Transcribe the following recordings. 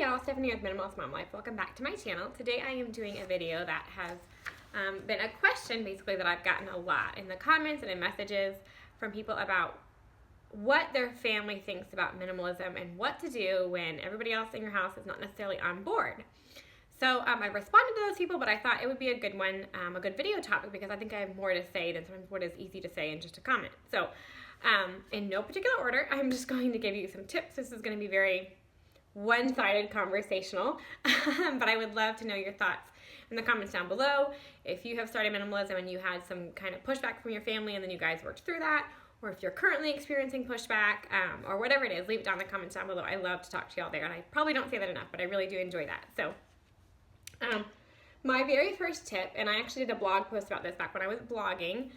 y'all, Stephanie with Minimalist Mom Life. Welcome back to my channel. Today I am doing a video that has been a question basically that I've gotten a lot in the comments and in messages from people about what their family thinks about minimalism and what to do when everybody else in your house is not necessarily on board. So I responded to those people, but I thought it would be a good one, a good video topic, because I think I have more to say than sometimes what is easy to say in just a comment. So in no particular order, I'm just going to give you some tips. This is going to be very one-sided conversational, but I would love to know your thoughts in the comments down below. If you have started minimalism and you had some kind of pushback from your family and then you guys worked through that, or if you're currently experiencing pushback, or whatever it is, leave it down in the comments down below. I love to talk to y'all there, and I probably don't say that enough, but I really do enjoy that. So my very first tip, and I actually did a blog post about this back when I was blogging,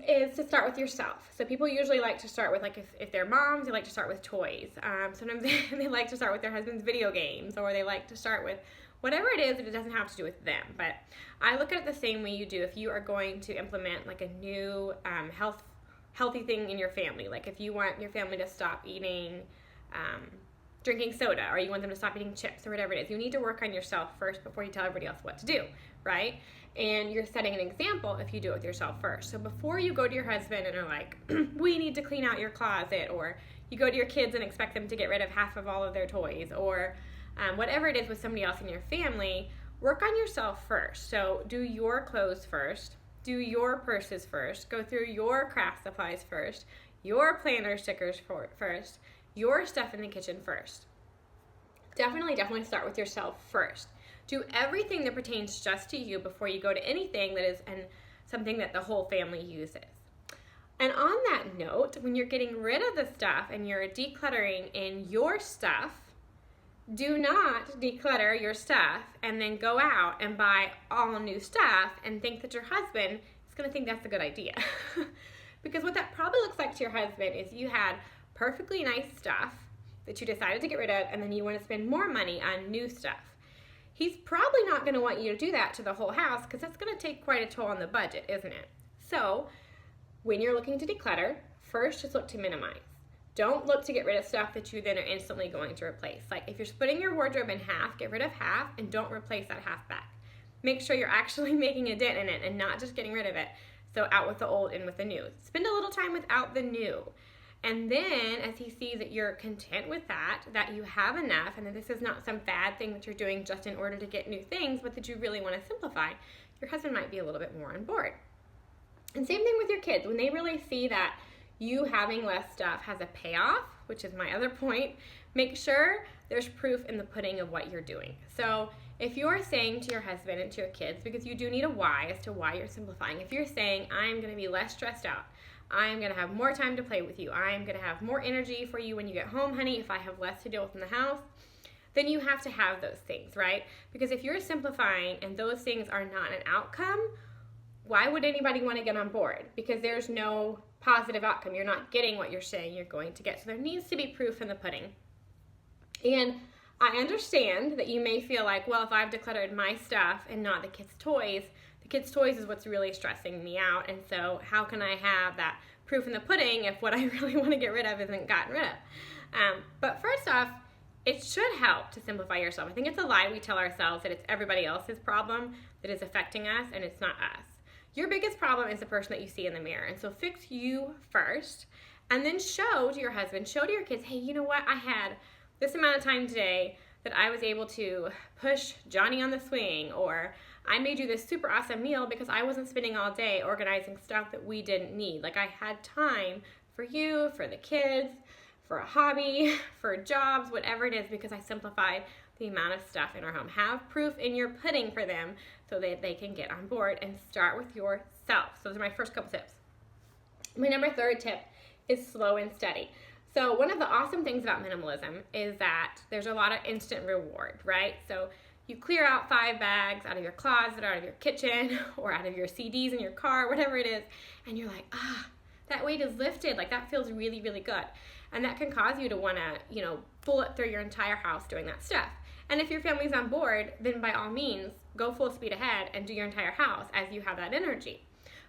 is to start with yourself. So people usually like to start with, like, if they're moms, they like to start with toys. Sometimes they like to start with their husband's video games, or they like to start with whatever it is, that it doesn't have to do with them. But I look at it the same way you do if you are going to implement like a new healthy thing in your family. Like if you want your family to stop eating drinking soda, or you want them to stop eating chips, or whatever it is, you need to work on yourself first before you tell everybody else what to do, right? And you're setting an example if you do it with yourself first. So before you go to your husband and are like, we need to clean out your closet, or you go to your kids and expect them to get rid of half of all of their toys, or whatever it is with somebody else in your family, work on yourself first. So do your clothes first, do your purses first, go through your craft supplies first, your planner stickers first, your stuff in the kitchen first. Definitely start with yourself first. Do everything that pertains just to you before you go to anything that is something that the whole family uses. And on that note, when you're getting rid of the stuff and you're decluttering in your stuff, do not declutter your stuff and then go out and buy all new stuff and think that your husband is going to think that's a good idea. Because what that probably looks like to your husband is you had perfectly nice stuff that you decided to get rid of, and then you want to spend more money on new stuff. He's probably not going to want you to do that to the whole house, because that's going to take quite a toll on the budget, isn't it? So when you're looking to declutter, first just look to minimize. Don't look to get rid of stuff that you then are instantly going to replace. Like if you're splitting your wardrobe in half, get rid of half and don't replace that half back. Make sure you're actually making a dent in it and not just getting rid of it. So out with the old, in with the new. Spend a little time without the new. And then as he sees that you're content with that you have enough, and that this is not some bad thing that you're doing just in order to get new things, but that you really want to simplify, your husband might be a little bit more on board. And same thing with your kids. When they really see that you having less stuff has a payoff, which is my other point, make sure there's proof in the pudding of what you're doing. So if you're saying to your husband and to your kids, because you do need a why as to why you're simplifying, if you're saying, I'm going to be less stressed out, I'm going to have more time to play with you, I'm going to have more energy for you when you get home, honey, if I have less to deal with in the house, then you have to have those things, right? Because if you're simplifying and those things are not an outcome, why would anybody want to get on board? Because there's no positive outcome. You're not getting what you're saying you're going to get. So there needs to be proof in the pudding. And I understand that you may feel like, well, if I've decluttered my stuff and not the kids' toys is what's really stressing me out. And so how can I have that proof in the pudding if what I really want to get rid of isn't gotten rid of? But first off, it should help to simplify yourself. I think it's a lie we tell ourselves that it's everybody else's problem that is affecting us, and it's not us. Your biggest problem is the person that you see in the mirror. And so fix you first, and then show to your husband, show to your kids, hey, you know what? I had this amount of time today that I was able to push Johnny on the swing, or I made you this super awesome meal because I wasn't spending all day organizing stuff that we didn't need. Like I had time for you, for the kids, for a hobby, for jobs, whatever it is, because I simplified the amount of stuff in our home. Have proof in your pudding for them so that they can get on board, and start with yourself. So those are my first couple tips. My third tip is slow and steady. So one of the awesome things about minimalism is that there's a lot of instant reward, right? So you clear out 5 bags out of your closet, out of your kitchen, or out of your CDs in your car, whatever it is, and you're like, that weight is lifted. Like that feels really, really good. And that can cause you to want to, bullet through your entire house doing that stuff. And if your family's on board, then by all means, go full speed ahead and do your entire house as you have that energy.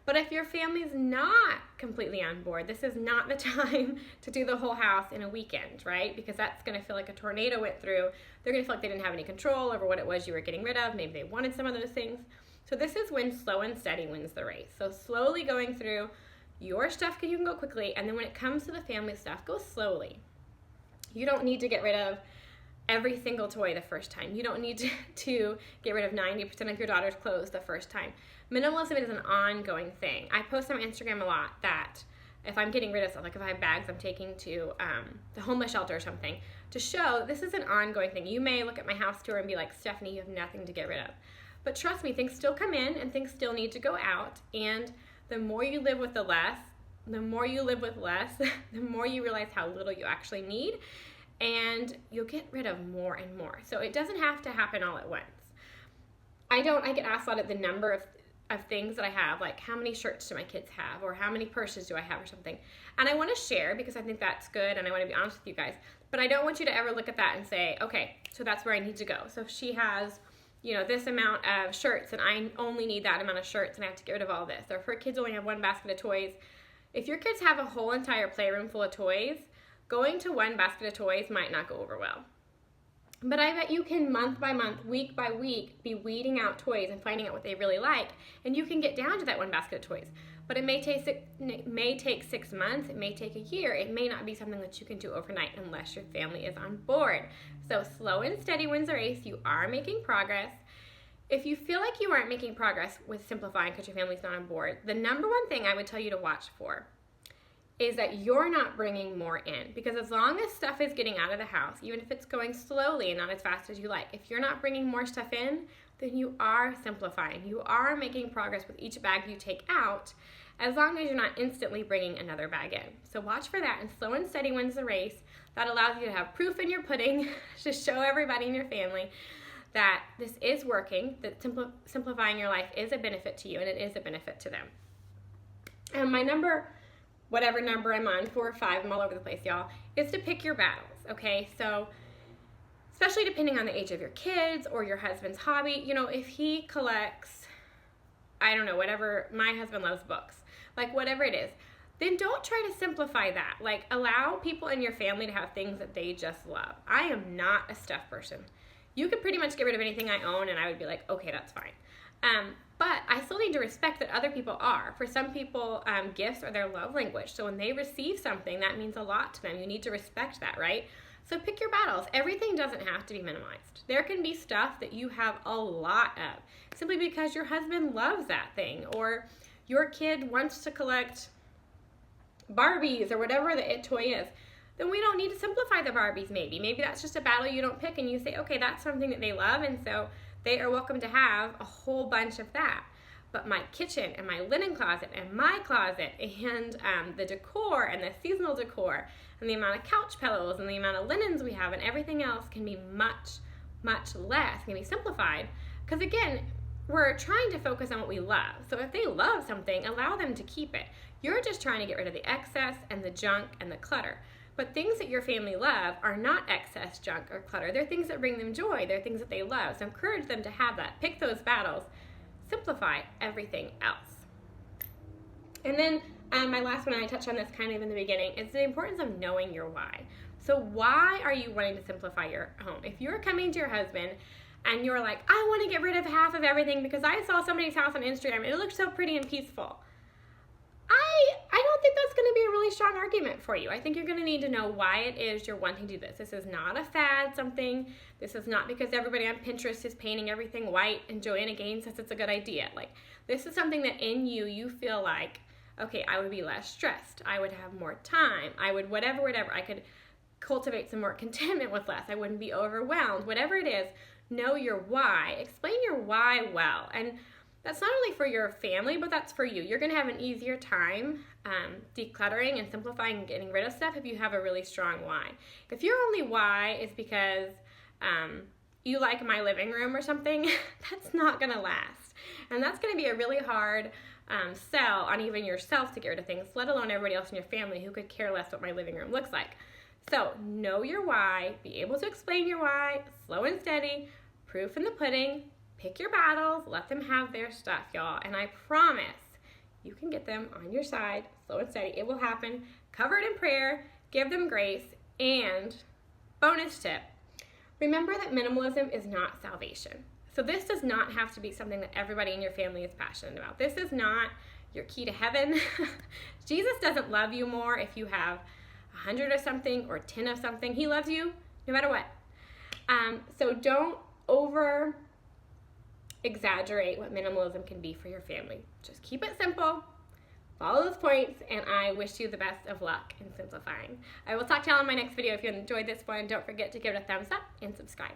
But if your family's not completely on board, this is not the time to do the whole house in a weekend, right? Because that's going to feel like a tornado went through. They're going to feel like they didn't have any control over what it was you were getting rid of. Maybe they wanted some of those things. So this is when slow and steady wins the race. So slowly going through your stuff, you can go quickly. And then when it comes to the family stuff, go slowly. You don't need to get rid of every single toy the first time. You don't need to get rid of 90% of your daughter's clothes the first time. Minimalism is an ongoing thing. I post on Instagram a lot that if I'm getting rid of stuff, like if I have bags I'm taking to the homeless shelter or something, to show this is an ongoing thing. You may look at my house tour and be like, Stephanie, you have nothing to get rid of. But trust me, things still come in and things still need to go out. And the more you live with the less, the more you live with less, the more you realize how little you actually need. And you'll get rid of more and more. So it doesn't have to happen all at once. I get asked a lot of the number of things that I have, like how many shirts do my kids have, or how many purses do I have, or something. And I want to share because I think that's good and I want to be honest with you guys. But I don't want you to ever look at that and say, okay, so that's where I need to go. So if she has, this amount of shirts and I only need that amount of shirts and I have to get rid of all this. Or if her kids only have one basket of toys. If your kids have a whole entire playroom full of toys, going to one basket of toys might not go over well. But I bet you can month by month, week by week, be weeding out toys and finding out what they really like, and you can get down to that one basket of toys. But it may take 6 months, it may take a year, it may not be something that you can do overnight unless your family is on board. So slow and steady wins the race. You are making progress. If you feel like you aren't making progress with simplifying because your family's not on board, the number one thing I would tell you to watch for is that you're not bringing more in. Because as long as stuff is getting out of the house, even if it's going slowly and not as fast as you like, if you're not bringing more stuff in, then you are simplifying. You are making progress with each bag you take out, as long as you're not instantly bringing another bag in. So watch for that, and slow and steady wins the race. That allows you to have proof in your pudding to show everybody in your family that this is working, that simplifying your life is a benefit to you, and it is a benefit to them. And my number, whatever number I'm on, 4 or 5, I'm all over the place, y'all, is to pick your battles, okay? So, especially depending on the age of your kids or your husband's hobby, if he collects, I don't know, whatever, my husband loves books, like whatever it is, then don't try to simplify that. Like, allow people in your family to have things that they just love. I am not a stuff person. You could pretty much get rid of anything I own and I would be like, okay, that's fine. But I still need to respect that other people are. For some people, gifts are their love language. So when they receive something, that means a lot to them. You need to respect that, right? So pick your battles. Everything doesn't have to be minimized. There can be stuff that you have a lot of simply because your husband loves that thing, or your kid wants to collect Barbies or whatever the toy is. Then we don't need to simplify the Barbies maybe. Maybe that's just a battle you don't pick and you say, okay, that's something that they love, and so they are welcome to have a whole bunch of that. But my kitchen and my linen closet and my closet and the decor and the seasonal decor and the amount of couch pillows and the amount of linens we have and everything else can be much, much less, can be simplified. Because again, we're trying to focus on what we love. So if they love something, allow them to keep it. You're just trying to get rid of the excess and the junk and the clutter. But things that your family love are not excess, junk, or clutter. They're things that bring them joy. They're things that they love. So encourage them to have that. Pick those battles. Simplify everything else. And then my last one, and I touched on this kind of in the beginning, is the importance of knowing your why. So why are you wanting to simplify your home? If you're coming to your husband and you're like, I want to get rid of half of everything because I saw somebody's house on Instagram and it looked so pretty and peaceful, I don't think that's going to be a really strong argument for you. I think you're going to need to know why it is you're wanting to do this. This is not a fad something. This is not because everybody on Pinterest is painting everything white and Joanna Gaines says it's a good idea. Like, this is something that in you feel like, okay, I would be less stressed. I would have more time. I would whatever. I could cultivate some more contentment with less. I wouldn't be overwhelmed. Whatever it is, know your why. Explain your why well. And that's not only for your family, but that's for you. You're going to have an easier time decluttering and simplifying and getting rid of stuff if you have a really strong why. If your only why is because you like my living room or something, that's not going to last. And that's going to be a really hard sell on even yourself to get rid of things, let alone everybody else in your family who could care less what my living room looks like. So know your why, be able to explain your why, slow and steady, proof in the pudding. Pick your battles, let them have their stuff, y'all, and I promise you can get them on your side, slow and steady. It will happen. Cover it in prayer, give them grace, and bonus tip, remember that minimalism is not salvation. So this does not have to be something that everybody in your family is passionate about. This is not your key to heaven. Jesus doesn't love you more if you have 100 of something or 10 of something. He loves you no matter what. So don't over exaggerate what minimalism can be for your family. Just keep it simple, follow those points, and I wish you the best of luck in simplifying. I will talk to y'all in my next video. If you enjoyed this one, don't forget to give it a thumbs up and subscribe.